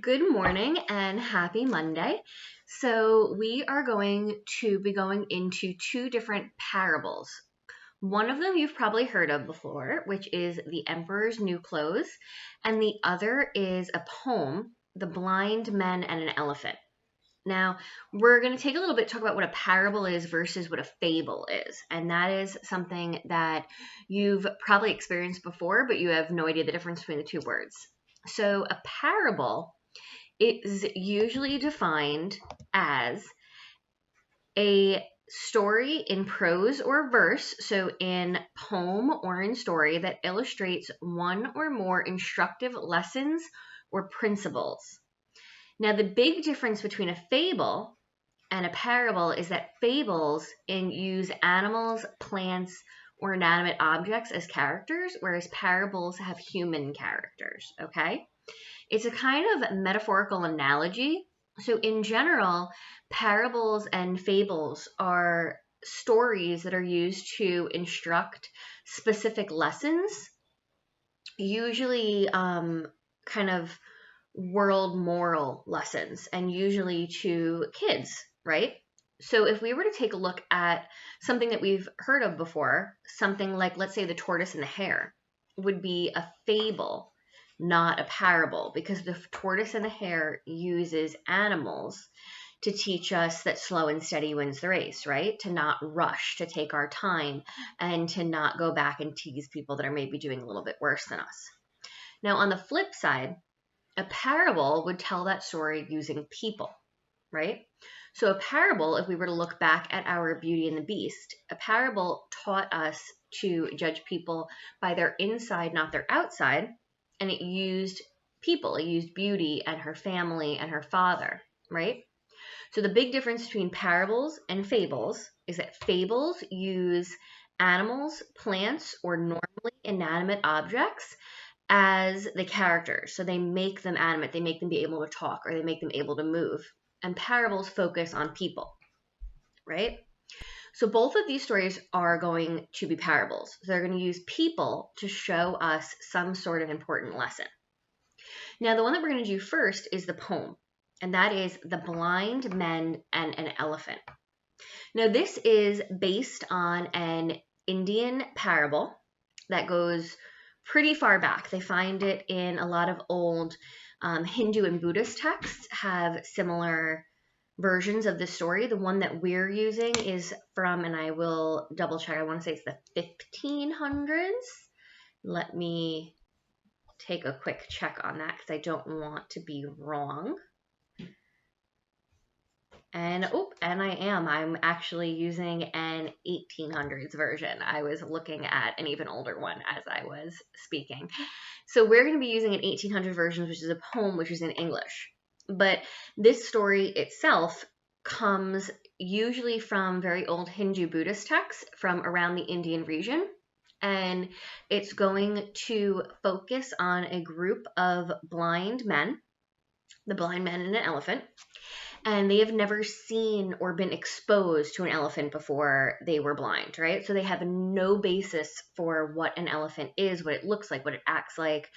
Good morning and happy Monday. So, we are going to be going into two different parables. One of them you've probably heard of before, which is The Emperor's New Clothes, and the other is a poem, The Blind Men and an Elephant. Now, we're going to take a little bit to talk about what a parable is versus what a fable is. And that is something that you've probably experienced before, but you have no idea the difference between the two words. So, a parable is usually defined as a story in prose or verse, so in poem or in story, that illustrates one or more instructive lessons or principles. Now, the big difference between a fable and a parable is that fables use animals, plants, or inanimate objects as characters, whereas parables have human characters, okay? It's a kind of metaphorical analogy. So, in general, parables and fables are stories that are used to instruct specific lessons, usually kind of world moral lessons, and usually to kids, right? So, if we were to take a look at something that we've heard of before, something like, let's say, the tortoise and the hare would be a fable, not a parable, because the tortoise and the hare uses animals to teach us that slow and steady wins the race, right? To not rush, to take our time, and to not go back and tease people that are maybe doing a little bit worse than us. Now, on the flip side, a parable would tell that story using people, right? So a parable, if we were to look back at our Beauty and the Beast, a parable taught us to judge people by their inside, not their outside, and it used people. It used Beauty and her family and her father, right? So the big difference between parables and fables is that fables use animals, plants, or normally inanimate objects as the characters. So they make them animate, they make them be able to talk, or they make them able to move. And parables focus on people, right? So both of these stories are going to be parables. So they're going to use people to show us some sort of important lesson. Now, the one that we're going to do first is the poem, and that is The Blind Men and an Elephant. Now, this is based on an Indian parable that goes pretty far back. They find it in a lot of old Hindu and Buddhist texts have similar versions of the story. The one that we're using is from, and I will double check, I want to say it's the 1500s. Let me take a quick check on that because I don't want to be wrong. And I'm actually using an 1800s version. I was looking at an even older one as I was speaking. So we're going to be using an 1800 version, which is a poem, which is in English. But this story itself comes usually from very old Hindu Buddhist texts from around the Indian region. And it's going to focus on a group of blind men, the blind men and an elephant. And they have never seen or been exposed to an elephant before they were blind, right? So they have no basis for what an elephant is, what it looks like, what it acts like,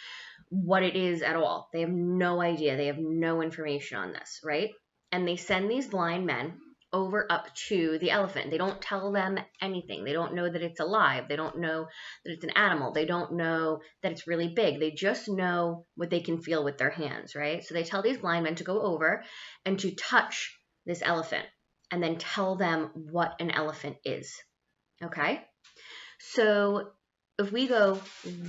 what it is at all. They have no idea. They have no information on this, right? And they send these blind men over up to the elephant. They don't tell them anything. They don't know that it's alive. They don't know that it's an animal. They don't know that it's really big. They just know what they can feel with their hands, right? So they tell these blind men to go over and to touch this elephant and then tell them what an elephant is, okay? So if we go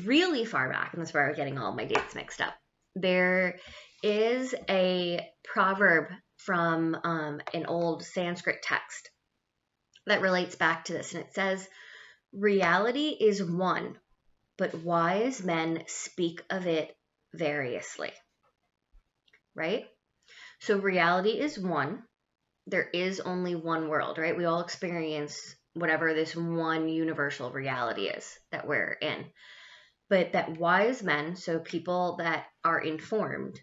really far back, and that's where I'm getting all my dates mixed up, there is a proverb from an old Sanskrit text that relates back to this, and it says, "Reality is one, but wise men speak of it variously." Right? So reality is one. There is only one world, right? We all experience whatever this one universal reality is that we're in. But that wise men, so people that are informed,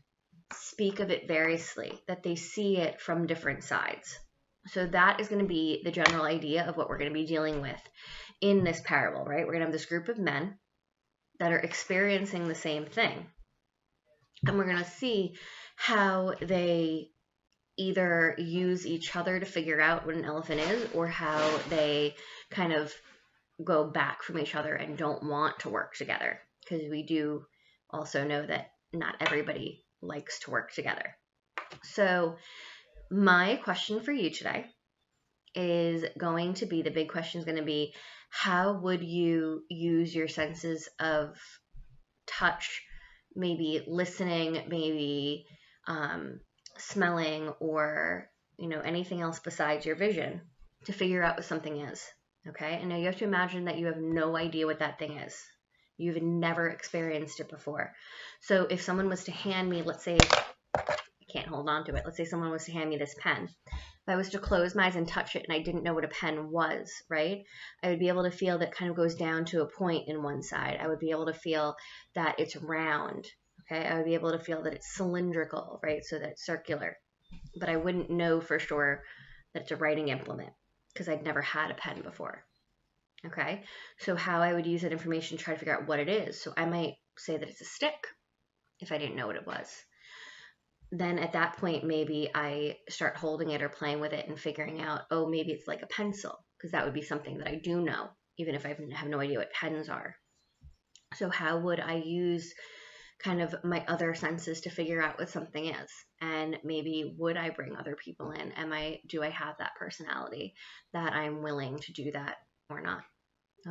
speak of it variously, that they see it from different sides. So that is going to be the general idea of what we're going to be dealing with in this parable, right? We're going to have this group of men that are experiencing the same thing. and we're going to see how they either use each other to figure out what an elephant is, or how they kind of go back from each other and don't want to work together, because we do also know that not everybody likes to work together. So my question for you today is going to be, the big question is going to be, how would you use your senses of touch, maybe listening, maybe smelling, or anything else besides your vision, to figure out what something is? Okay, and now you have to imagine that you have no idea what that thing is. You've never experienced it before. So if someone was to hand me, let's say, I can't hold on to it. Let's say someone was to hand me this pen. If I was to close my eyes and touch it and I didn't know what a pen was, right? I would be able to feel that kind of goes down to a point in one side. I would be able to feel that it's round. Okay, I would be able to feel that it's cylindrical, right? So that it's circular. But I wouldn't know for sure that it's a writing implement because I'd never had a pen before. Okay, so how I would use that information to try to figure out what it is. So I might say that it's a stick if I didn't know what it was. Then at that point, maybe I start holding it or playing with it and figuring out, oh, maybe it's like a pencil, because that would be something that I do know, even if I have no idea what pens are. So how would I use kind of my other senses to figure out what something is? And maybe would I bring other people in? Do I have that personality that I'm willing to do that or not?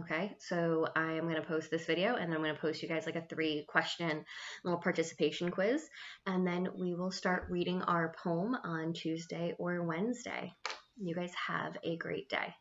Okay, so I am going to post this video, and then I'm going to post you guys like a 3-question little participation quiz, and then we will start reading our poem on Tuesday or Wednesday. You guys have a great day.